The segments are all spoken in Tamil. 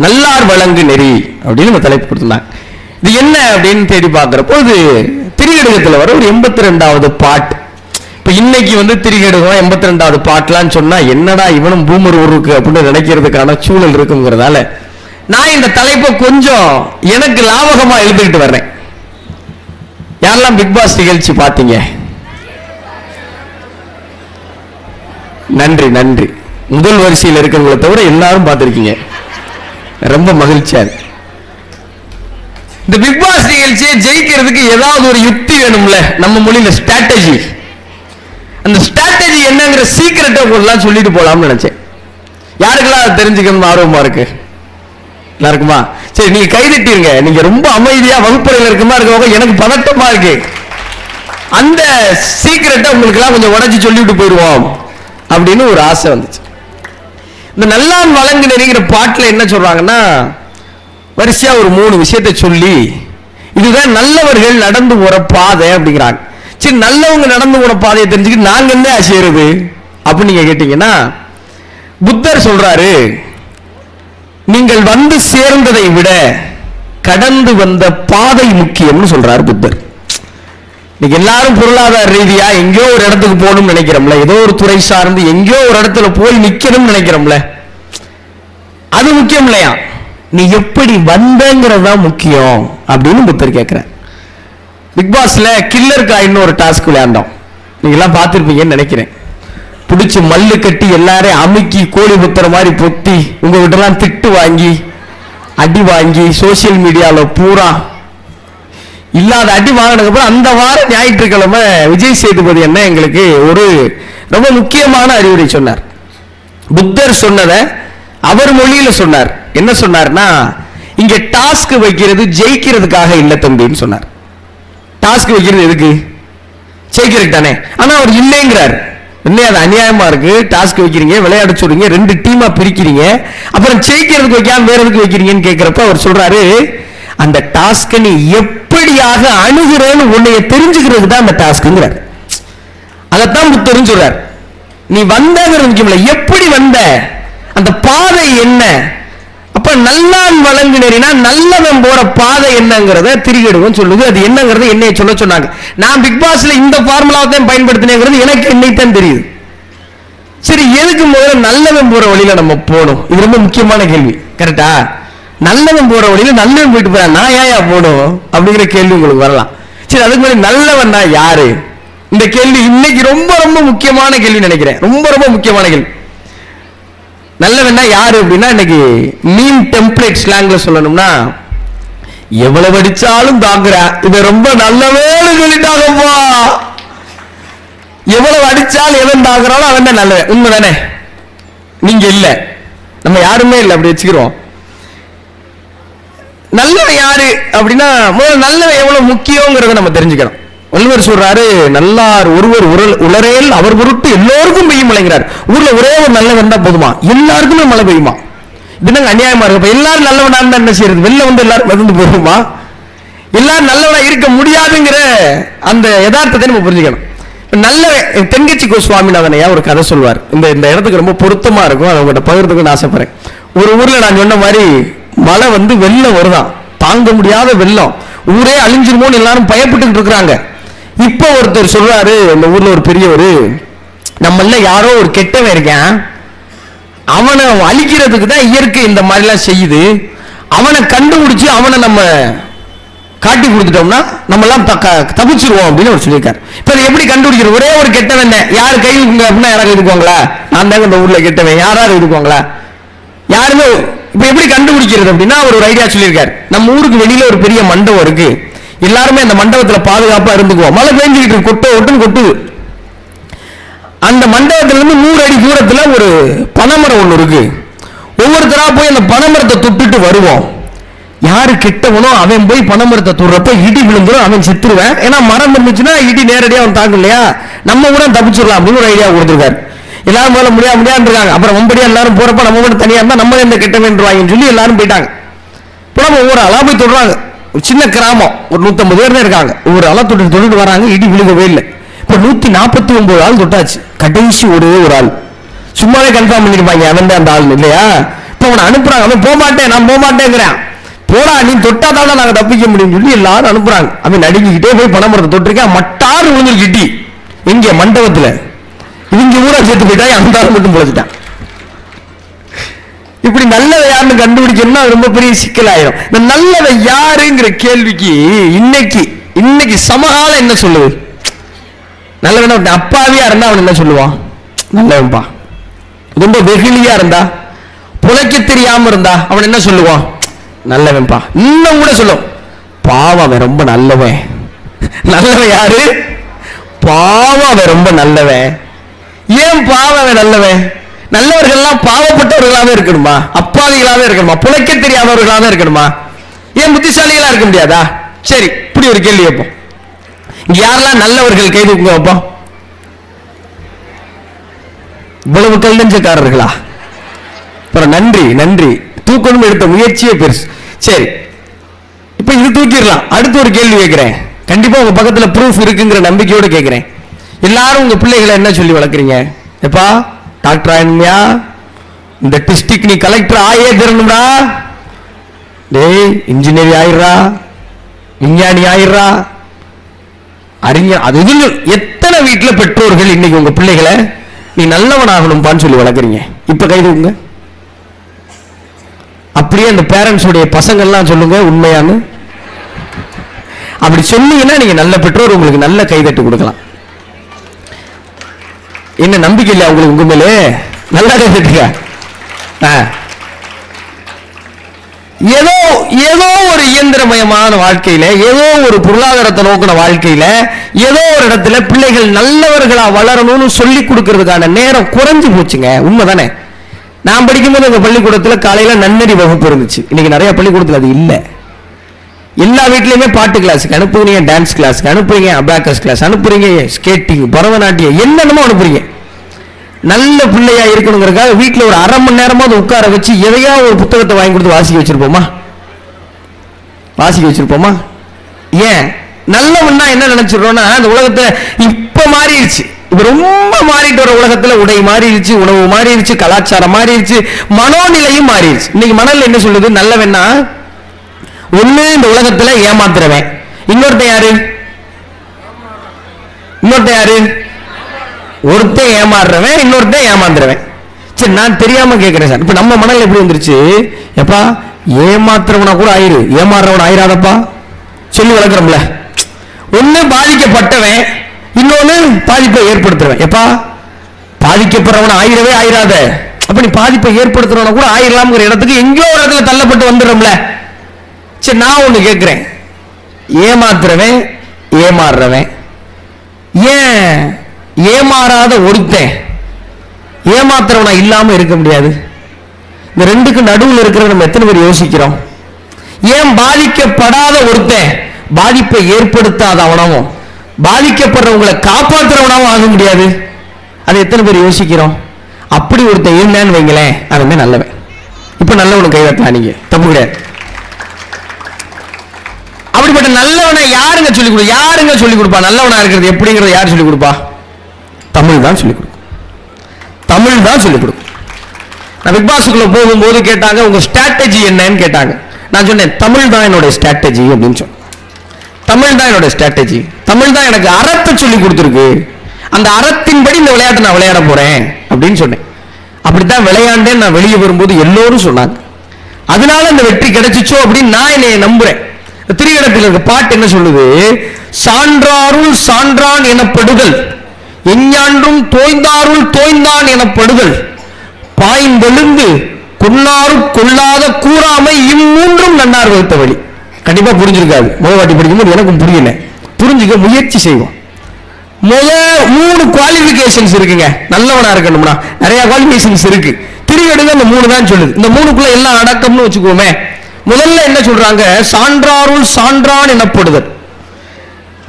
நல்லார் வழங்கு நெறி அப்படின்னு தலைப்பு கொடுத்துருந்தாங்க. இது என்ன அப்படின்னு தேடி பார்க்கிறப்போ இது திரிகடுகத்தில் வர ஒரு 82வது பாட்டு. இப்ப இன்னைக்கு திரிகடுகம் 82வது பாட்டுலான்னு சொன்னா என்னடா இவனும் பூமர் ஊருக்கு அப்படின்னு நினைக்கிறதுக்கான சூழல் இருக்குங்கிறதால நான் இந்த தலைப்பை கொஞ்சம் எனக்கு லாபகமா எழுதிக்கிட்டு வர்றேன். யாரெல்லாம் பிக் பாஸ் நிகழ்ச்சி பார்த்தீங்க? நன்றி நன்றி. முதல் வரிசையில் இருக்கிறவங்களை தவிர எல்லாரும் பார்த்திருக்கீங்க. ரொம்ப மகிழ்ச்சியா இருக்கு. இந்த பிக் பாஸ் நிகழ்ச்சியை ஜெயிக்கிறதுக்கு ஏதாவது ஒரு யுக்தி வேணும்ல, நம்ம மொழியில ஸ்ட்ராட்டஜி. அந்த ஸ்ட்ராட்டஜி என்னங்கிற சீக்கிரட்டை போடலாம் சொல்லிட்டு போலாம்னு நினைச்சேன். யாருக்கெல்லாம் அதை தெரிஞ்சுக்கணும் ஆர்வமா இருக்கு? எல்லாருக்குமா? சரி, நீங்க கைதட்டிருங்க. நீங்க ரொம்ப அமைதியா வகுப்பறையில் இருக்குமா இருக்கவங்க எனக்கு பதட்டமா இருக்கு. அந்த சீக்கிரட்டை உங்களுக்கு எல்லாம் கொஞ்சம் உடச்சி சொல்லிட்டு போயிடுவோம் அப்படின்னு ஒரு ஆசை வந்துச்சு. இந்த நல்லான் வழங்கு நெறிங்கிற பாட்டுல என்ன சொல்றாங்கன்னா, வரிசையா ஒரு 3 விஷயத்தை சொல்லி இதுதான் நல்லவர்கள் நடந்து போற பாதை அப்படிங்கிறாங்க. சரி, நல்லவங்க நடந்து போற பாதையை தெரிஞ்சுக்கிட்டு நாங்க என்ன செய்யறது அப்படின்னு நீங்க கேட்டீங்கன்னா, புத்தர் சொல்றாரு, நீங்கள் வந்து சேர்ந்ததை விட கடந்து வந்த பாதை முக்கியம்னு சொல்றாரு புத்தர். இன்னைக்கு எல்லாரும் பொருளாதார ரீதியா எங்கேயோ ஒரு இடத்துக்கு போகணும்னு நினைக்கிறோம்ல, ஏதோ ஒரு துறை சார்ந்து எங்கேயோ ஒரு இடத்துல போய் நிக்கணும்னு நினைக்கிறோம்ல, அது முக்கியம் இல்லையா? நீ எப்படி வந்தங்கிறது தான் முக்கியம் அப்படின்னு புத்தர் கேட்கிறார். பிக் பாஸ்ல கில்லர் காயின்னு ஒரு டாஸ்க் விளையாண்டோம். நீங்க எல்லாம் பார்த்திருப்பீங்கன்னு நினைக்கிறேன். பிடிச்சி மல்லு கட்டி எல்லாரையும் அமுக்கி கோழி புத்தர் மாதிரி பொத்தி உங்ககிட்ட எல்லாம் திட்டு வாங்கி அடி வாங்கி சோசியல் மீடியாவில் பூரா இல்லாத அடி வாங்கினதுக்கு அப்புறம் அந்த வாரம் ஞாயிற்றுக்கிழமை விஜய் சேதுபதி என்ன எங்களுக்கு ஒரு ரொம்ப முக்கியமான அறிவுரை சொன்னார். புத்தர் சொன்னதை அவர் மொழியில சொன்னார். என்ன சொன்னார்னா, இங்க டாஸ்க் வைக்கிறது ஜெயிக்கிறதுக்காக இல்ல தம்பின்னு சொன்னார். டாஸ்க் வைக்கிறது எதுக்கு? ஜெயிக்கிறதுக்கு தானே. ஆனா அவர் இல்லைங்கிறார். என்ன அது அநியாயமா இருக்கு? டாஸ்க் வைக்கிறீங்க, விளையாட சொல்றீங்க, 2 டீமா பிரிக்கிறீங்க, அப்புறம் ஜெயிக்கிறதுக்கு வைக்காம வேற எதுக்கு வைக்கிறீங்கன்னு கேட்கிறப்ப அவர் சொல்றாரு, அந்த டாஸ்க் நீ எப்படியாக அணுகிறேன்னு உன்னைய தெரிஞ்சுக்கிறது தான் அந்த டாஸ்க்ங்கிறார். அதைத்தான் புத்தரும் சொல்றார். நீ வந்தங்கிறது முக்கியம் இல்லை, எப்படி வந்த, அந்த பாதை என்ன. அப்ப நல்லான் வழங்கு நெறினா நல்லவன் போற பாதை என்னங்கிறத திரிகடுகம் சொல்லுது. அது என்னங்கிறத என்னைய சொல்ல சொன்னாங்க. நான் பிக் பாஸ்ல இந்த ஃபார்முலாவை தான் பயன்படுத்தினேங்கிறது எனக்கு என்னைத்தான் தெரியுது. சரி, எதுக்கு முதல்ல நல்லவன் போற வழியில நம்ம போகணும்? இது ரொம்ப முக்கியமான கேள்வி. கரெக்டா? நல்லவன் போற வழியில நல்லவன் போயிட்டு போறா, நான் ஏயா போகணும் அப்படிங்கிற கேள்வி உங்களுக்கு வரலாம். சரி, அதுக்கு முன்னாடி நல்லவன் தான் யாரு? இந்த கேள்வி இன்னைக்கு ரொம்ப ரொம்ப முக்கியமான கேள்வி நினைக்கிறேன். ரொம்ப ரொம்ப முக்கியமான கேள்வி. நல்லவன்னா யாரு அப்படின்னா, இன்னைக்கு மீன் டெம்ப்ளேட் ஸ்லாங்ல சொல்லணும்னா, எவ்வளவு அடிச்சாலும் தாங்குறா, இதை ரொம்ப நல்லவேன்னு சொல்லிட்டாங்கப்பா. எவ்வளவு அடிச்சாலும் எவன் தாங்குறாலும் அவன் தான் நல்லவன். உண்மைதானே? நீங்க இல்ல, நம்ம யாருமே இல்லை, அப்படி வச்சுக்கிறோம். நல்லவன் யாரு அப்படின்னா, முதல்ல நல்லவன் எவ்வளவு முக்கியங்கிறத நம்ம தெரிஞ்சுக்கணும். வள்ளுவர் சொல்றாரு, நல்லார் ஒருவர் உளரேல் அவர் பொருட்டு எல்லோருக்கும் பெய்யும் மழைங்கிறார். ஊர்ல ஒரே ஒரு நல்லவன் தான் போதுமா, எல்லாருக்குமே மழை பெய்யுமா? இது அநியாயமா இருக்கு. எல்லாரும் நல்லவனா இருந்தா என்ன செய்யறது? வெளில எல்லாரும் வதந்து போகுமா? எல்லாரும் நல்லவனா இருக்க முடியாதுங்கிற அந்த யதார்த்தத்தை நம்ம புரிஞ்சுக்கணும். நல்லவன் தென்கட்சி கோ சுவாமிநாதனையா ஒரு கதை சொல்வார். இந்த இடத்துக்கு ரொம்ப பொருத்தமா இருக்கும், அதை உங்கள்கிட்ட பகிர்ந்துக்கு ஆசைப்படுறேன். ஒரு ஊர்ல நான் சொன்ன மாதிரி மழை வெள்ளம் வருதான், தாங்க முடியாத வெள்ளம், ஊரே அழிஞ்சிருமோன்னு எல்லாரும் பயப்பட்டு இருக்கிறாங்க. இப்ப ஒருத்தர் சொல்றாரு, இந்த ஊர்ல ஒரு பெரியவர், நம்மள யாரோ ஒரு கெட்டவன் இருக்கான், அவனை அழிக்கிறதுக்கு தான் இயற்கை இந்த மாதிரி எல்லாம் செய்யுது, அவனை கண்டுபிடிச்சு அவனை நம்ம காட்டி கொடுத்துட்டோம்னா நம்ம எல்லாம் தப்பிச்சிருவோம் அப்படின்னு அவர் சொல்லியிருக்காரு. இப்ப எப்படி கண்டுபிடிக்கிறது? ஒரே ஒரு கெட்டவன் யாரு கை அப்படின்னா யாராவது இருக்குவாங்களா? நான் தாங்க இந்த ஊர்ல கெட்டவன், யாராவது இருக்குவாங்களா? யாருமே. இப்ப எப்படி கண்டுபிடிக்கிறது அப்படின்னா அவர் ஒரு ஐடியா சொல்லியிருக்காரு. நம்ம ஊருக்கு வெளியில ஒரு பெரிய மண்டபம் இருக்கு, எல்லாருமே அந்த மண்டபத்துல பாதுகாப்பா இருந்துக்குவோம். மழை பெஞ்சுக்கிட்டு கொட்டுன்னு கொட்டுது. அந்த மண்டபத்துல இருந்து 100 அடி தூரத்துல ஒரு பனைமரம் ஒண்ணு இருக்கு. ஒவ்வொருத்தரா போய் அந்த பனைமரத்தை தொட்டுட்டு வருவோம். யாரு கெட்டவனோ அவன் போய் பனைமரத்தை தொடுறப்ப இடி விழுந்துரும், அவன் செத்துருவேன். ஏன்னா மரம் இருந்துச்சுன்னா இடி நேரடியா அவன் தாக்கும் இல்லையா, நம்ம கூட தப்பிச்சிடலாம் அப்படின்னு ஒரு ஐடியா கொடுத்துருக்காரு. எல்லாரும் மேல முடியாது இருக்காங்க. அப்புறம் வம்படியா எல்லாரும் போறப்ப நம்ம மட்டும் தனியா இருந்தா நம்ம இந்த கெட்டவன் சொல்லி எல்லாரும் போயிட்டாங்க. இப்போ நம்ம ஒவ்வொரு ஆளா போய் தொடுறாங்க. ஒரு சின்ன கிராமம், ஒரு 150 பேர் தான் இருக்காங்க. ஒவ்வொரு ஆளா தொட்டு வராங்க, இடி விழுகவே இல்லை. இப்ப 149 ஆள் தொட்டாச்சு. கடைசி ஒரே ஒரு ஆள் சும்மாவே கன்ஃபார்ம் பண்ணிருப்பாங்க அவன் தான் அந்த ஆள் இல்லையா. இப்ப அவனை அனுப்புறாங்க. அவன் போக மாட்டேன், நான் போக மாட்டேங்கிறான். போடா, நீ தொட்டா தானே நாங்க தப்பிக்க முடியும் சொல்லி எல்லாரும் அனுப்புறாங்க. அவன் நடுங்கிக்கிட்டே போய் பனைமரத்தை தொட்டிருக்கேன். மட்டாறு விழுந்துருக்கிட்டி இங்க மண்டபத்துல. இவங்க ஊரா சேர்த்து போயிட்டா, அந்த ஆள் மட்டும் பொழைச்சிட்டான். இப்படி நல்லதை யாருன்னு கண்டுபிடிக்கணும்னா ரொம்ப பெரிய சிக்கலாயிரும். இந்த நல்லதை யாருங்கிற கேள்விக்கு இன்னைக்கு சமகாலம் என்ன சொல்லுது? நல்லவன் அப்பாவியா இருந்தா அவன் என்ன சொல்லுவான்? நல்லவன்பா. ரொம்ப வெகுளியா இருந்தா, புழைக்க தெரியாம இருந்தா அவன் என்ன சொல்லுவான்? நல்லவன்பா. இன்னும் கூட சொல்லும், பாவம் ரொம்ப நல்லவன். நல்லவன் யாரு? பாவம் ரொம்ப நல்லவன். ஏன் பாவம் நல்லவன்? நல்லவர்கள்லாம் பாவப்பட்டவர்களாவே இருக்கணுமா? அப்பாவிகளாவே இருக்கணுமா? புழைக்க தெரியாதவர்களாவே இருக்கணுமா? ஏன் புத்திசாலிகளா இருக்க முடியாதா? சரி, இப்படி ஒரு கேள்வி வைப்போம். இங்க யாரெல்லாம் நல்லவர்கள் கை தூக்குங்க வைப்போம். இவ்வளவு கல்லஞ்சக்காரர்களா? நன்றி. தூக்கணும் எடுத்த முயற்சியே பெருசு. சரி, இப்ப இது தூக்கிடலாம். அடுத்து ஒரு கேள்வி கேட்கிறேன். கண்டிப்பா உங்க பக்கத்துல ப்ரூஃப் இருக்குங்கிற நம்பிக்கையோடு கேட்கிறேன். எல்லாரும் உங்க பிள்ளைகளை என்ன சொல்லி வளர்க்குறீங்க? எப்பா டாக்டர் ஆயிடுமியா, இந்த டிஸ்ட்ரிக்ட் நீ கலெக்டர் ஆயே தரணும்டா, டேய் இன்ஜினியர் ஆயிடுறா, விஞ்ஞானி ஆயிடுறா, அறிஞர். அது எத்தனை வீட்டுல பெற்றோர்கள் இன்னைக்கு உங்க பிள்ளைகளை நீ நல்லவன் ஆகணும்பான்னு சொல்லி வளர்க்குறீங்க? இப்ப கைதுங்க. அப்படியே அந்த பேரண்ட்ஸுடைய பசங்கள்லாம் சொல்லுங்க உண்மையானு. அப்படி சொன்னீங்கன்னா நீங்க நல்ல பெற்றோர், உங்களுக்கு நல்ல கைதட்டு கொடுக்கலாம். என்ன நம்பிக்கை இல்லையா உங்களுக்கு? உங்க மேலே நல்லா கைதட்டுங்க. ஏதோ ஒரு இயந்திரமயமான வாழ்க்கையில, ஏதோ ஒரு பொருளாதாரத்தை நோக்கின வாழ்க்கையில, ஏதோ ஒரு இடத்துல பிள்ளைகள் நல்லவர்களா வளரணும்னு சொல்லி கொடுக்கறதுக்கான நேரம் குறைஞ்சு போச்சுங்க. உண்மைதானே? நான் படிக்கும்போது எங்க பள்ளிக்கூடத்துல காலையில நன்னறி வகுப்பு இருந்துச்சு. இன்னைக்கு நிறைய பள்ளிக்கூடத்துல அது இல்லை. எல்லா வீட்லயுமே பாட்டு கிளாஸுக்கு அனுப்புறீங்க, டான்ஸ் கிளாஸுக்கு அனுப்புறீங்க, அபாக்கஸ் கிளாஸ் அனுப்புறீங்க, ஸ்கேட்டிங், பரதநாட்டியம், என்னென்னமோ அனுப்புறீங்க. நல்ல பிள்ளையா இருக்கணுங்கிறதுக்காக வீட்டுல ஒரு அரை மணி நேரமாவது உட்கார வச்சு எதையா ஒரு புத்தகத்தை வாங்கி கொடுத்து வாசிக்க வச்சிருப்போமா? ஏன் நல்லவன்னா என்ன நினைச்சிடறோம்னா, அந்த உலகத்தை இப்ப மாறிடுச்சு. இப்ப ரொம்ப மாறிட்டு வர உலகத்துல உடை மாறிடுச்சு, உணவு மாறிடுச்சு, கலாச்சாரம் மாறிடுச்சு, மனோநிலையும் மாறிடுச்சு. இன்னைக்கு மனநிலை என்ன சொல்லுது? நல்லவன்னா ஒண்ணு இந்த உலகத்துல ஏமாத்துறவன், இன்னொருத்தன் யாரு? ஒருத்தன் ஏமாறுறவன், இன்னொருத்தன் ஏமாந்துறவன். சரி, நான் தெரியாம கேட்கிறேன் சார். இப்ப நம்ம மனநிலை எப்படி வந்துருச்சு? எப்பா ஏமாத்துறவனா கூட ஆயிரு, ஏமாறுறவன் ஆயிராதப்பா சொல்லி வளர்க்குறோம்ல. ஒண்ணு பாதிக்கப்பட்டவன், இன்னொன்னு பாதிப்பை ஏற்படுத்துறவன். எப்பா பாதிக்கப்படுறவன் ஆயிரவே ஆயிராத, அப்ப நீ பாதிப்பை ஏற்படுத்துறவன கூட ஆயிரலாம்ங்கிற இடத்துக்கு எங்கேயோ ஒரு இடத்துல தள்ளப்பட்டு வந்துடுறோம்ல. சரி, நான் ஒண்ணு கேட்கிறேன். ஏமாத்துறவன் ஏமாறுறவன், ஏன் ஏமாறாத ஒருத்தன் ஏமாத்துறவனா இல்லாம இருக்க முடியாது? இந்த ரெண்டுக்கு நடுவில் இருக்கிற நம்ம எத்தனை பேர் யோசிக்கிறோம்? ஏன் பாதிக்கப்படாத ஒருத்தன் பாதிப்பை ஏற்படுத்தாத அவனவும் பாதிக்கப்படுறவங்களை காப்பாற்றுறவனாவும் ஆக முடியாது? அதை எத்தனை பேர் யோசிக்கிறோம்? அப்படி ஒருத்தன் இருந்தான்னு வைங்களேன், அவன் நல்லவன். இப்ப நல்லவனு கைதட்டலாம், நீங்க தப்பு கிடையாது. அப்படிப்பட்ட நல்லவனை யாருங்க சொல்லிக் கொடுப்பா? நல்லவனா இருக்கிறது எப்படிங்கிறத யார் சொல்லிக் கொடுப்பா? தமிழ் தான் சொல்லிக் கொடுக்கும். நான் பிக் பாஸ்க்குள்ள போகும்போது கேட்டாங்க, உங்க ஸ்ட்ராட்டஜி என்னன்னு கேட்டாங்க. நான் சொன்னேன், தமிழ் தான் என்னோட ஸ்ட்ராட்டஜி அப்படின்னு சொன்னேன். தமிழ் தான் என்னோட ஸ்ட்ராட்டஜி. தமிழ் தான் எனக்கு அறத்தை சொல்லி கொடுத்துருக்கு. அந்த அறத்தின்படி இந்த விளையாட்டை நான் விளையாட போறேன் அப்படின்னு சொன்னேன். அப்படித்தான் விளையாண்டேன். நான் வெளியே வரும்போது எல்லோரும் சொன்னாங்க. அதனால இந்த வெற்றி கிடைச்சிச்சோ அப்படின்னு நான் என்னைய நம்புறேன். திரிகடத்தில் இருக்க பாட்டு என்ன சொல்லுது? சான்றாருள் சான்றான் எனப்படுதல், எஞ்ஞான்றும் தோய்ந்தாருள் தோய்ந்தான் எனப்படுதல், பாய்ந்தெழுந்து கொன்னாரு கொள்ளாத கூறாமை இம்மூன்றும் நன்னார் வகுத்த வழி. கண்டிப்பா புரிஞ்சிருக்காது. முதல் வாட்டி படிக்கும்போது எனக்கும் புரியல. புரிஞ்சுக்க முயற்சி செய்வோம். மூணு குவாலிபிகேஷன்ஸ் இருக்குங்க. நல்லவனா இருக்கணும்னா நிறைய குவாலிபிகேஷன்ஸ் இருக்கு. திரிகடுங்க அந்த மூணு தான் சொல்லுது. இந்த மூணுக்குள்ள எல்லாம் அடக்கம்னு வச்சுக்கோமே. முதல்ல என்ன சொல்றாங்க? சான்றாருள் சான்றான் எனப்படுதல்.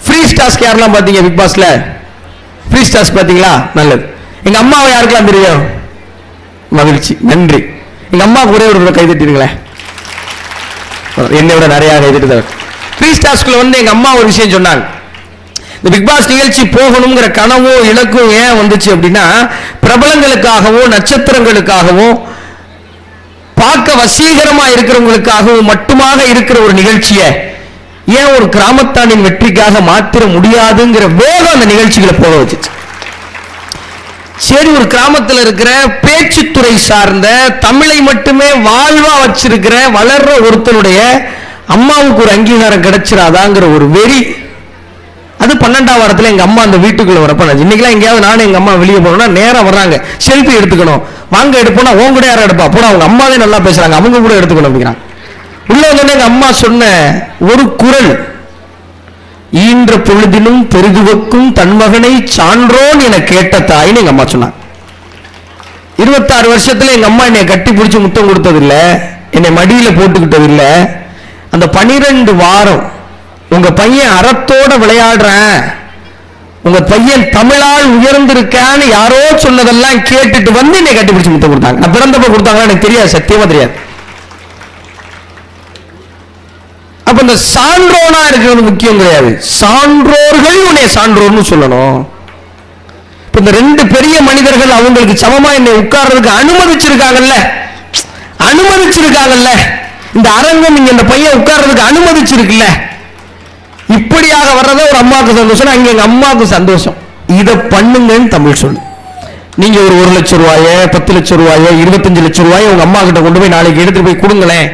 ஃப்ரீ ஸ்டாஸ்க் யாரெல்லாம் பாத்தீங்க பிக் பாஸ்ல? ஃப்ரீ ஸ்டாஸ்க் பாத்தீங்களா? நல்லது. எங்க அம்மாவை யாருக்கெல்லாம் தெரியும்? மகிழ்ச்சி, நன்றி. எங்க அம்மா ஒரே ஒரு கை தட்டிருங்களேன். என்னை விட நிறைய கைதட்டு. ஃப்ரீ ஸ்டாஸ்க்ல எங்க அம்மா ஒரு விஷயம் சொன்னாங்க. இந்த பிக் பாஸ் நிகழ்ச்சி போகணுங்கிற கனவோ இலக்கும் ஏன் வந்துச்சு அப்படின்னா, பிரபலங்களுக்காகவோ நட்சத்திரங்களுக்காகவோ பார்க்க வசீகரமா இருக்கிறவங்களுக்காகவும் மட்டுமாக இருக்கிற ஒரு நிகழ்ச்சியை ஏன் ஒரு கிராமத்தானின் வெற்றிக்காக மாத்திர முடியாதுங்கிற வேகம் அந்த நிகழ்ச்சிகளை போக வச்சுச்சு. சரி, ஒரு கிராமத்தில் இருக்கிற பேச்சுத்துறை சார்ந்த தமிழை மட்டுமே வாழ்வா வச்சிருக்கிற வளர்ற ஒருத்தனுடைய அம்மாவுக்கு ஒரு அங்கீகாரம் கிடைச்சிடாதாங்கிற ஒரு வெறி. அது 12ஆம் வாரத்தில் எங்க அம்மா அந்த வீட்டுக்குள்ள வரப்ப, இன்னைக்கெல்லாம் எங்கேயாவது நானும் எங்க அம்மா வெளியே போனோம்னா நேரம் வர்றாங்க, செல்ஃபி எடுத்துக்கணும், வாங்க எடுப்போம்னா உங்க கூட யாரும் எடுப்பா போட, அவங்க அம்மாவே நல்லா பேசுறாங்க, அவங்க கூட எடுத்துக்கணும் அப்படிங்கிறாங்க. உள்ள வந்து எங்க அம்மா சொன்ன ஒரு குரல், ஈன்ற பொழுதிலும் பெருகுவக்கும் தன் மகனை சான்றோன் என கேட்ட தாயின்னு எங்க அம்மா சொன்னாங்க. 26 வருஷத்துல எங்க அம்மா என்னை கட்டி பிடிச்சு முத்தம் கொடுத்ததில்லை, என்னை மடியில போட்டுக்கிட்டதில்லை. அந்த 12 வாரம் உங்க பையன் அறத்தோட விளையாடுறேன், உங்க பையன் தமிழால் உயர்ந்திருக்கான்னு யாரோ சொன்னதெல்லாம் கேட்டுட்டு வந்து என்னை கட்டி பிடிச்சு முத்தம் கொடுத்தாங்க. நான் பிறந்தப்ப கொடுத்தாங்களா எனக்கு தெரியாது, சத்தியமா தெரியாது. அப்ப இந்த சான்றோனா இருக்கிறது முக்கியம் கிடையாது, சான்றோர்கள் உன்னை சான்றோர்னு சொல்லணும். இந்த 2 பெரிய மனிதர்கள் அவங்களுக்கு சமமா என்னை உட்கார்றதுக்கு அனுமதிச்சிருக்காங்கல்ல, இந்த அரங்கம் இங்க இந்த பையன் உட்கார்றதுக்கு அனுமதிச்சிருக்குல்ல, இப்படியாக வர்றத ஒரு அம்மாவுக்கு சந்தோஷம், அங்க எங்க அம்மாவுக்கு சந்தோஷம். இதை பண்ணுங்கன்னு தமிழ் சொல்லு. நீங்க ஒரு 1 லட்சம் ரூபாய, 10 லட்சம் ரூபாய, 25 லட்சம் ரூபாய உங்க அம்மா கிட்ட கொண்டு போய் நாளைக்கு எடுத்துட்டு போய் கொடுங்களேன்.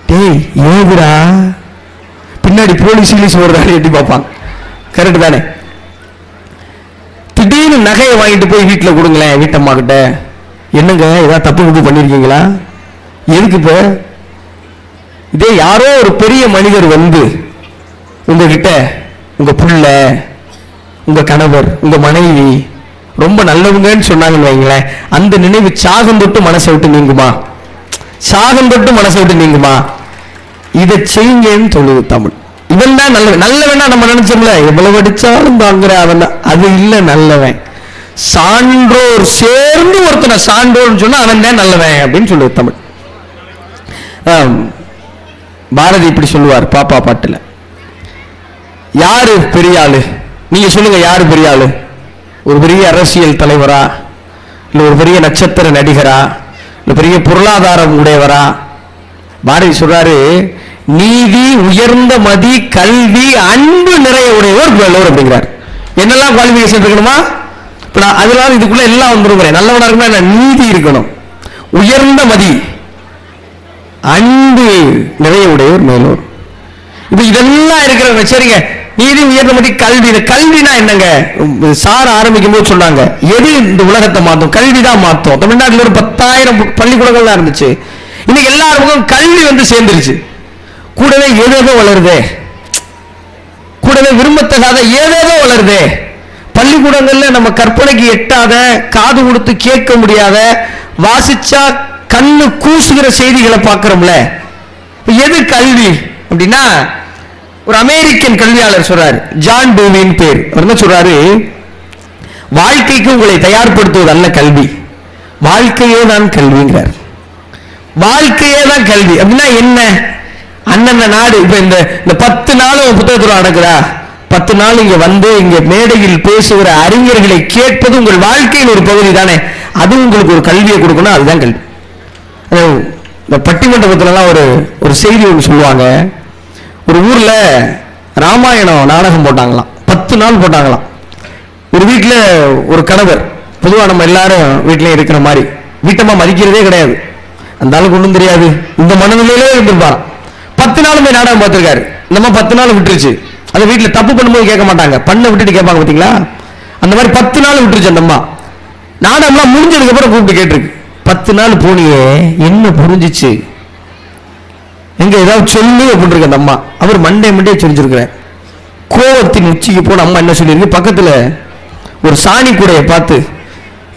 டேய் ஏகுடா, பின்னாடி போலீஸ் வருதான்னு எட்டி பார்ப்பாங்க, கரெக்ட் தானே? திடீர்னு நகையை வாங்கிட்டு போய் வீட்டில் கொடுங்களேன் வீட்டம்மா கிட்ட, என்னங்க ஏதாவது தப்பு பண்ணிருக்கீங்களா, எதுக்கு இப்ப? இதே யாரோ ஒரு பெரிய மனிதர் வந்து உங்ககிட்ட உங்க புள்ள, உங்க கணவர், உங்க மனைவி ரொம்ப நல்லவங்கன்னு சொன்னாங்கன்னு வைங்களேன், அந்த நினைவு சாகம் தொட்டு மனசை விட்டு நீங்குமா? இதை செய்யுங்கன்னு சொல்லுது தமிழ். இவன் தான் நல்லவனா நம்ம நினைச்சோம்ல, எவ்வளவு அடிச்சாலும் தாங்குற அவன் தான், அது இல்ல நல்லவன். சான்றோர் சேர்ந்து ஒருத்தனை சான்றோர்னு சொன்னா அவன் தான் நல்லவன் அப்படின்னு சொல்லுது தமிழ். பாரதி இப்படி சொல்லுவார் பாப்பா பாட்டுல, யாரு பெரிய ஆளு? நீங்க சொல்லுங்க, யாரு பெரிய ஆளு? ஒரு பெரிய அரசியல் தலைவரா, இல்ல ஒரு பெரிய நட்சத்திர நடிகரா, இல்ல பெரிய பொருளாதாரம் உடையவரா? பாரதி சொல்றாரு, நீதி, உயர்ந்த மதி, கல்வி, அன்பு நிறைய உடையவர் நல்லவர் அப்படிங்கிறார். என்னெல்லாம் குவாலிபிகேஷன் இருக்கணுமா? அதனால இதுக்குள்ள எல்லாம் வந்துருக்கிறேன். நல்லவனா இருக்கணும், நீதி இருக்கணும், உயர்ந்த மதி, அன்பு நிறைய உடையவர் மேலோர். இப்ப இதெல்லாம் இருக்கிறவங்க சரிங்க, நீதி, உயர்ந்த மதி, கல்வி. கல்வினா என்னங்க? சார ஆரம்பிக்கும் போது சொன்னாங்க, எது இந்த உலகத்தை மாத்தும்? கல்விதான் மாத்தும். தமிழ்நாட்டில் ஒரு 10,000 பள்ளிக்கூடங்கள் தான் இருந்துச்சு, இன்னைக்கு எல்லாருக்கும் கல்வி வந்து சேர்ந்துருச்சு. கூடவே ஏதேதோ வளருதே, கூடவே விரும்பத்தகாத ஏதேதோ வளருதே. பள்ளிக்கூடங்கள்ல நம்ம கற்பனைக்கு எட்டாத, காது கொடுத்து கேட்க முடியாத, வாசிச்சா கண்ணு கூசுகிற செய்திகளை பார்க்கிறோம்ல. எது கல்வி அப்படின்னா, ஒரு அமெரிக்கன் கல்வியாளர் சொல்றாரு, ஜான் டூவின் பேர். அவர் என்ன சொல்றாரு, வாழ்க்கைக்கு உங்களை தயார்படுத்துவது அல்ல கல்வி, வாழ்க்கையே தான் கல்விங்கிறார். வாழ்க்கையே தான் கல்வி அப்படின்னா என்ன? அண்ணன் நாடு இப்ப இந்த 10 நாள் புத்தகத்தில் நடக்குதா, 10 நாள் இங்க வந்து இங்க மேடையில் பேசுகிற அறிஞர்களை கேட்பது உங்கள் வாழ்க்கையின் ஒரு பகுதி தானே, அது உங்களுக்கு ஒரு கல்வியை கொடுக்கணும், அதுதான் கல்வி. இந்த பட்டிமன்றத்துலாம் ஒரு செய்தி ஒன்று சொல்லுவாங்க. ஒரு ஊர்ல ராமாயணம் நாடகம் போட்டாங்களாம், 10 நாள் போட்டாங்களாம். ஒரு வீட்டுல ஒரு கணவர், பொதுவா நம்ம எல்லாரும் வீட்டிலே இருக்கிற மாதிரி வீட்டம்மா மதிக்கிறதே கிடையாது, அந்த ஆளுக்கு ஒன்றும் தெரியாது, இந்த மனநிலையிலே இருந்திருப்பாராம். 10 நாள் போய் நாடகம் பார்த்திருக்காரு. நம்ம 10 நாள் விட்டுருச்சு. அந்த வீட்டுல தப்பு பண்ணும்போது கேட்க மாட்டாங்க, பண்ண விட்டுட்டு கேட்பாங்க பாத்தீங்களா, அந்த மாதிரி 10 நாள் விட்டுருச்சு. அந்த அம்மா நாடகம்லாம் முடிஞ்சதுக்கு அப்புறம் கூப்பிட்டு கேட்டிருக்கு, 10 நாள் போனியே என்ன புரிஞ்சிச்சு, எங்க ஏதாவது சொல்லு அப்படின்னு இருக்கு அந்த அம்மா. அவர் மண்டே சொல்லிச்சிருக்கிற கோவத்தின் உச்சிக்கு போன அம்மா என்ன சொல்லியிருக்கு, பக்கத்துல ஒரு சாணி கூடையை பார்த்து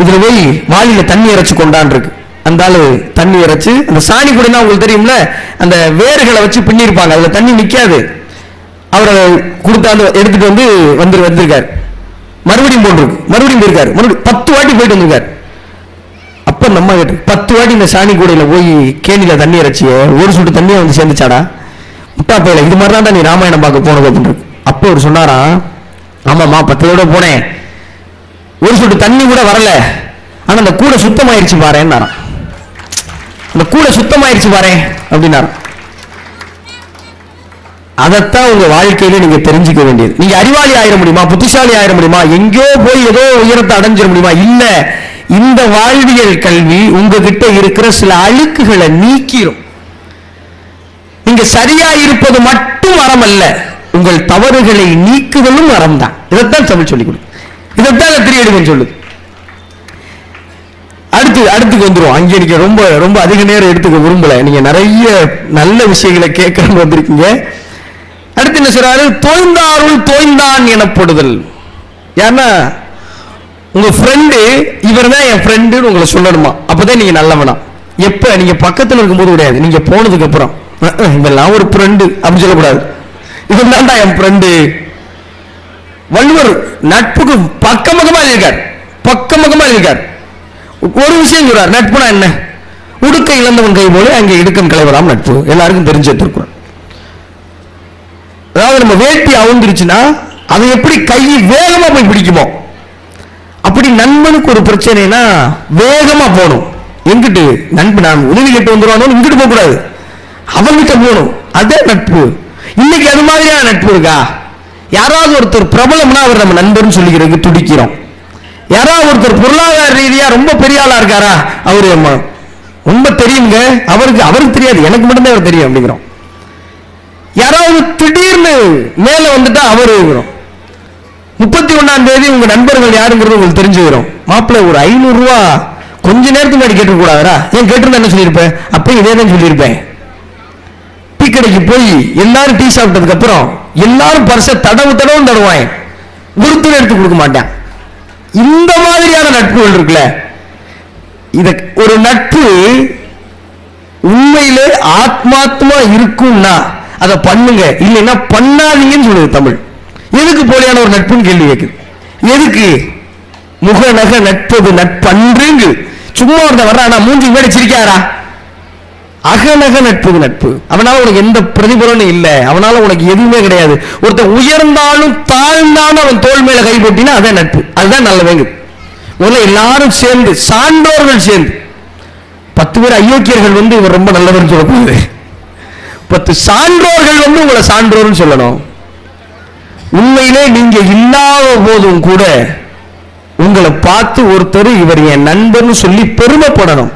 இதுல போய் வாளியில தண்ணி இறைச்சு கொண்டான் இருக்கு. அந்த ஆளு தண்ணி இறைச்சு, அந்த சாணி கூடைனா உங்களுக்கு தெரியும்ல, அந்த வேர்களை வச்சு பின்னிருப்பாங்க, அதுல தண்ணி நிக்காது. அவரை கொடுத்தாந்து எடுத்துட்டு வந்திருக்காரு. மறுபடியும் போட்டிருக்கு, மறுபடியும் போயிருக்காரு, மறுபடியும் 10 வாட்டி போயிட்டு வந்திருக்காரு. அப்ப நம்ம 10 வாட்டி இந்த சாணி கூடையில போய் கேணியில தண்ணி இறைச்சிய ஒரு சுட்டு தண்ணியை வந்து சேர்ந்துச்சாடா முட்டா போயில, இது மாதிரிதான் நீ ராமாயணம் பார்க்க போனது அப்படின்னு. அப்ப அவர் சொன்னாரா, ஆமாமா 10 தடவை போனேன், ஒரு சொட்டு தண்ணி கூட வரல, ஆனா அந்த கூடை சுத்தமாயிருச்சு பாருன்னாராம். அந்த கூட சுத்தமாயிருச்சு பாரு அப்படின்னாரு. அதைத்தான் உங்க வாழ்க்கையில நீங்க தெரிஞ்சுக்க வேண்டியது. நீங்க அறிவாளி ஆயிட முடியுமா, புத்திசாலி ஆயிட முடியுமா, எங்கேயோ போய் ஏதோ உயரத்தை அடைஞ்சிட முடியுமா? இல்ல. இந்த வாழ்வியல் கல்வி உங்ககிட்ட இருக்கிற சில அழுக்குகளை நீக்கிரும். நீங்க சரியா இருப்பது மட்டும் அறம் அல்ல, உங்கள் தவறுகளை நீக்குதலும் அறம் தான். இதைத்தான் தமிழ் சொல்லிக் கொடுக்கும். இதைத்தான் திரியடிவன் சொல்லுது. அடுத்துக்கு வந்துரும். அங்கே நீங்க ரொம்ப ரொம்ப அதிக நேரம் எடுத்துக்க விரும்பல. நீங்க நிறைய நல்ல விஷயங்களை கேட்கறது வந்திருக்கீங்க. அடுத்து என்ன சொல்றாரு? தோய்ந்தாருள் தோய்ந்தான் எனப்படுதல். ஏன்னா உங்க ஃப்ரெண்டு இவர் தான் என் ஃப்ரெண்டுன்னு உங்களை சொல்லணுமா? அப்பதான் நீங்க நல்லவனா. எப்ப நீங்க பக்கத்துல இருக்கும்போது கிடையாது, நீங்க போனதுக்கு அப்புறம் இவெல்லாம் ஒரு ஃப்ரெண்டு அப்படின்னு சொல்லக்கூடாது. இவன் தான்டா என் ஃப்ரெண்டு. வள்ளுவர் நட்புக்கு பக்கமுகமா இருக்கார். ஒரு விஷயம் சொல்றார், நட்புனா என்ன? உடுக்க இழந்தவன் கை போல அங்கே இடுக்கம் களைவராம் நட்பு. எல்லாருக்கும் தெரிஞ்சு வச்சிருக்கிறோம். அதாவது நம்ம வேட்டி அவுந்துருச்சுன்னா அதை எப்படி கை வேகமா போய் பிடிக்குமோ, அப்படி நண்பனுக்கு ஒரு பிரச்சனைனா வேகமா போகணும். எங்கிட்டு நண்பன் நான் உதவி கேட்டு வந்துடுவானோ இங்கிட்டு போக கூடாது, அவன்கிட்ட போகணும். அதே நட்பு. இன்னைக்கு அது மாதிரியான நட்பு இருக்கா? யாராவது ஒருத்தர் பிரபலம்னா அவர் நம்ம நண்பர்னு சொல்லிக்கிறதுக்கு துடிக்கிறோம். யாராவது ஒருத்தர் பொருளாதார ரீதியா ரொம்ப பெரிய ஆளா இருக்காரா, அவரு ரொம்ப தெரியுங்க, அவருக்கு தெரியாது, எனக்கு மட்டும்தான் அவர் தெரியும் அப்படிங்கிறோம். யாராவது திடீர்னு மேல வந்துட்டா அவரு 31ஆம் தேதி உங்க நண்பர்கள் யாருங்கிறது உங்களுக்கு தெரிஞ்சுக்கிறோம். மாப்பிள்ள ஒரு 500 ரூபா கொஞ்ச நேரத்துக்கு முன்னாடி கேட்டு கூடாதா? ஏன் கேட்டிருந்தா என்ன சொல்லியிருப்பேன்? அப்ப இதே தான் சொல்லியிருப்பேன். டீ கடைக்கு போய் எல்லாரும் டீ சாப்பிட்டதுக்கு அப்புறம் எல்லாரும் பரிசை தடவும் தருவாங்க, குருத்துல எடுத்து கொடுக்க மாட்டேன். இந்த மாதிரியான நட்புகள் இருக்குல்ல, இத ஒரு நட்பு உண்மையிலே ஆத்மாத்மா இருக்கும்னா அதை பண்ணுங்க, இல்லைன்னா பண்ணாதீங்கன்னு சொல்லுது தமிழ். எதுக்கு போலியான ஒரு நட்புன்னு கேள்வி கேட்குது. எதுக்கு? முக நக நட்பது நட்பன்றுங்கு. சும்மா ஒருத்த வர்றானா மூஞ்சி மேடி சிரிக்காரா? அகநக நட்பது நட்பு. அவனால உனக்கு எந்த பிரதிபலனும் இல்லை, அவனால உனக்கு எதுவுமே கிடையாது. ஒருத்தன் உயர்ந்தாலும் தாழ்ந்தாலும் அவன் தோல் மேல கை போட்டினா அதான் நட்பு. அதுதான் நல்லவேங்க. முதல்ல எல்லாரும் சேர்ந்து, சான்றோர்கள் சேர்ந்து, 10 பேர் அயோக்கியர்கள் வந்து இவர் ரொம்ப நல்லவர் சொல்லக்கூடாது, 10 சான்றோர்கள் வந்து உங்களை சான்றோர்னு சொல்லணும். உண்மையிலே நீங்க இல்லாத போதும் கூட உங்களை பார்த்து ஒருத்தர் இவர் என் நண்பர்னு சொல்லி பெருமைப்படணும்.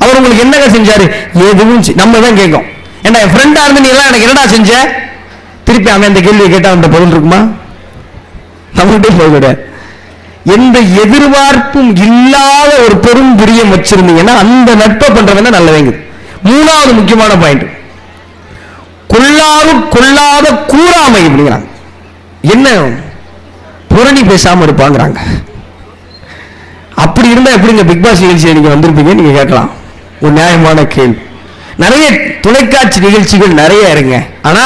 அவர் உங்களுக்கு என்னங்க செஞ்சாரு? எதுவும் நம்ம தான் கேட்கும். ஏன்னா என் ஃப்ரெண்டா இருந்து நீ எல்லாம் எனக்கு என்னடா செஞ்ச? திருப்பி அவன் அந்த கேள்வியை கேட்டா அவன் பதில் இருக்குமா? நம்மகிட்டே போக எந்த எதிர்பார்ப்பும் இல்லாத ஒரு பெரும் பிரியம் வச்சிருந்தீங்கன்னா அந்த நட்பை பண்றவங்க நல்லவங்க. 3வது முக்கியமான பாயிண்ட், கொள்ளாத கூறாமை அப்படிங்கிறாங்க. என்ன புரணி பேசாம இருப்பாங்கிறாங்க. அப்படி இருந்தா எப்படிங்க பிக் பாஸ் நிகழ்ச்சியை நீங்க வந்திருப்பீங்க? நீங்க கேட்கலாம், ஒரு நியாயமான கேள்வி. நிறைய தொலைக்காட்சி நிகழ்ச்சிகள் நிறைய இருங்க, ஆனா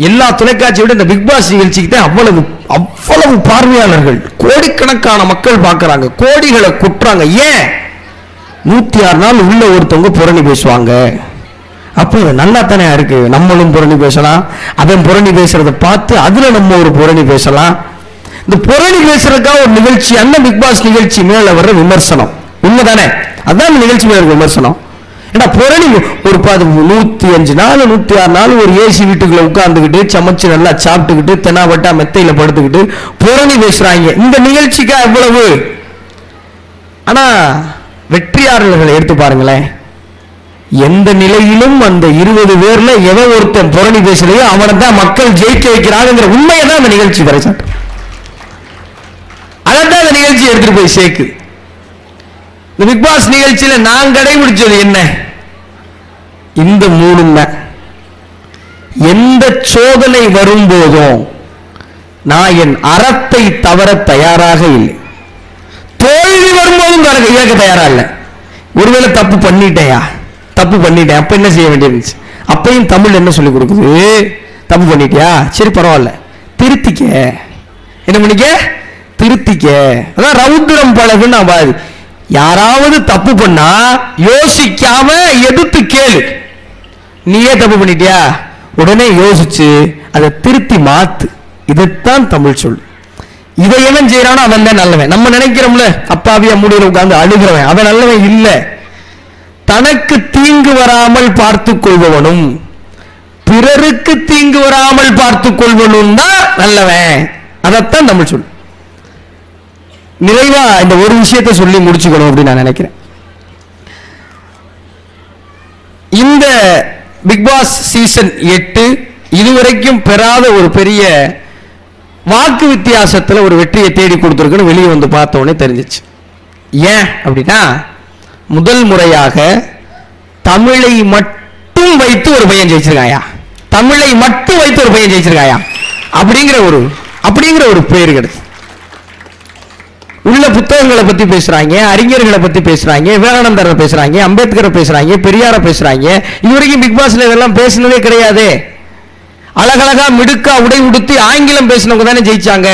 எல்லா தொலைக்காட்சியை விட இந்த பிக் பாஸ் நிகழ்ச்சிக்கு தான் அவ்வளவு பார்வையாளர்கள், கோடிக்கணக்கான மக்கள் பார்க்கறாங்க, கோடிகளை குட்டுறாங்க. ஏன்? 106 நாள் உள்ள ஒருத்தவங்க புரணி பேசுவாங்க. அப்போ நல்லா தானே இருக்கு, நம்மளும் புரணி பேசலாம், அவன் புரணி பேசுறதை பார்த்து அதுல நம்ம ஒரு புரணி பேசலாம். இந்த புரணி பேசுறதுக்காக ஒரு நிகழ்ச்சி, அந்த பிக் பாஸ் நிகழ்ச்சி மேல வர்ற விமர்சனம் உண்மைதானே? அதான் நிகழ்ச்சி மேல விமர்சனம். ஏன்னா புரணி ஒரு 105 நாள் 106 நாள் ஒரு ஏசி வீட்டுக்குள்ள உட்கார்ந்துக்கிட்டு சமைச்சு நல்லா சாப்பிட்டுக்கிட்டு தெனாவட்டா மெத்தையில படுத்துக்கிட்டு புரணி பேசுறாங்க. இந்த நிகழ்ச்சிக்கா எவ்வளவு? ஆனா வெற்றியாளர்களை எடுத்து பாருங்களேன், எந்த நிலையிலும் அந்த 20 பேர்ல எவன் ஒருத்தன் புரணி பேசுறையோ அவனை தான் மக்கள் ஜெயிக்க வைக்கிறாங்கிற உண்மையை தான் அந்த நிகழ்ச்சி வரைசாட்டு. அதான் அந்த நிகழ்ச்சி எடுத்துட்டு போய் சேர்க்கு. இந்த பிக் பாஸ் நிகழ்ச்சியில நான் கடைபிடிச்சது என்ன? இந்த 3 எந்த சோதனை வரும்போதும் நான் என் அறத்தை தவற தயாராக இல்லை, தோல்வி வரும்போதும் இழக்க தயாரா இல்லை. ஒருவேளை தப்பு பண்ணிட்டேன், அப்ப என்ன செய்ய வேண்டியிருந்துச்சு? அப்பையும் தமிழ் என்ன சொல்லி கொடுக்குது? தப்பு பண்ணிட்டியா, சரி பரவாயில்ல, திருத்திக்க. என்ன பண்ணிக்க? திருத்திக்க. அதான் ரவுத்திரம் பழகுன்னு பாரு. யாராவது தப்பு பண்ணா யோசிக்காம எதிர்த்து கேளு. நீயே தப்பு பண்ணிட்டியா, உடனே யோசிச்சு அதை திருத்தி மாத்து. இதைத்தான் தமிழ் சொல். இதை எவன் செய்யறானோ அவன் தான் நல்லவன். நம்ம நினைக்கிறோம்ல, அப்பாவியா முடியல உட்கார்ந்து அழுகிறவன் அவன் நல்லவன் இல்ல. தனக்கு தீங்கு வராமல் பார்த்துக் கொள்பவனும் பிறருக்கு தீங்கு வராமல் பார்த்துக் கொள்வனும் தான் நல்லவன். அதைத்தான் நம்ம சொல்லு. நிறைவா இந்த ஒரு விஷயத்தை சொல்லி முடிச்சுக்கணும் அப்படின்னு நான் நினைக்கிறேன். இந்த பிக் பாஸ் சீசன் 8 இதுவரைக்கும் பெறாத ஒரு பெரிய வாக்கு வித்தியாசத்தில் ஒரு வெற்றியை தேடி கொடுத்துருக்குன்னு வெளியே வந்து பார்த்தோன்னே தெரிஞ்சிச்சு. ஏன் அப்படின்னா, முதல் முறையாக தமிழை மட்டும் வைத்து ஒரு பையன் ஜெயிச்சிருக்காயா, தமிழை மட்டும் வைத்து ஒரு பையன் ஜெயிச்சிருக்காயா அப்படிங்கிற ஒரு பேர் கிடைச்சு. உள்ள புத்தகங்களை பத்தி பேசுறாங்க, அறிஞர்களை பத்தி பேசுறாங்க, விவேகானந்தரை பேசுறாங்க, அம்பேத்கரை பேசுறாங்க, பெரியார பேசுறாங்க. இதுவரைக்கும் பிக் பாஸ்ல இதெல்லாம் பேசினதே கிடையாது. அழகழகா மிடுக்கா உடை உடுத்தி ஆங்கிலம் பேசினவங்க தானே ஜெயிச்சாங்க,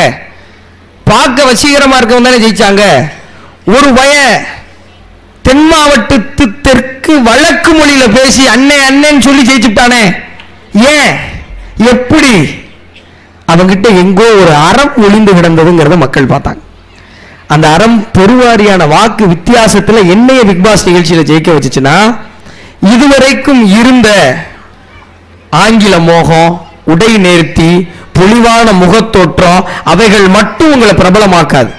பார்க்க வசீகரமா இருக்கவங்க தானே ஜெயிச்சாங்க. ஒரு பையன் தென் மாவட்டத்து தெற்கு வழக்கு மொழியில பேசி அண்ணே அண்ணேன்னு சொல்லி ஜெயிச்சுட்டானே. ஏன், எப்படி? அவங்கிட்ட எங்கோ ஒரு அறம் ஒளிந்து கிடந்ததுங்கிறத மக்கள் பார்த்தாங்க. அந்த அறம் பெருவாரியான வாக்கு வித்தியாசத்துல என்னைய பிக் பாஸ் நிகழ்ச்சியில ஜெயிக்க வச்சுச்சுன்னா, இதுவரைக்கும் இருந்த ஆங்கில மோகம், உடை நேர்த்தி, பொலிவான முகத்தோற்றம் அவைகள் மட்டும் உங்களை பிரபலமாக்காது.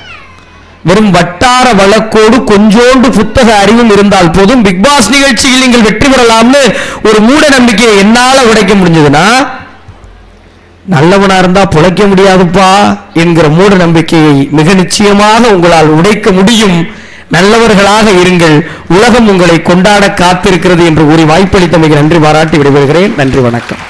வெறும் வட்டார வழக்கோடு கொஞ்சோண்டு புத்தக அறிவும் இருந்தால் போதும் பிக் பாஸ் நிகழ்ச்சியில் நீங்கள் வெற்றி பெறலாம்னு ஒரு மூட நம்பிக்கையை என்னால உடைக்க முடிஞ்சதுன்னா, நல்லவனா இருந்தா பிழைக்க முடியாதுப்பா என்கிற மூட நம்பிக்கையை மிக நிச்சயமாக உங்களால் உடைக்க முடியும். நல்லவர்களாக இருங்கள், உலகம் உங்களை கொண்டாட காத்திருக்கிறது என்று கூறி வாய்ப்பளித்தமைக்கு நன்றி பாராட்டி விடைபெறுகிறேன். நன்றி, வணக்கம்.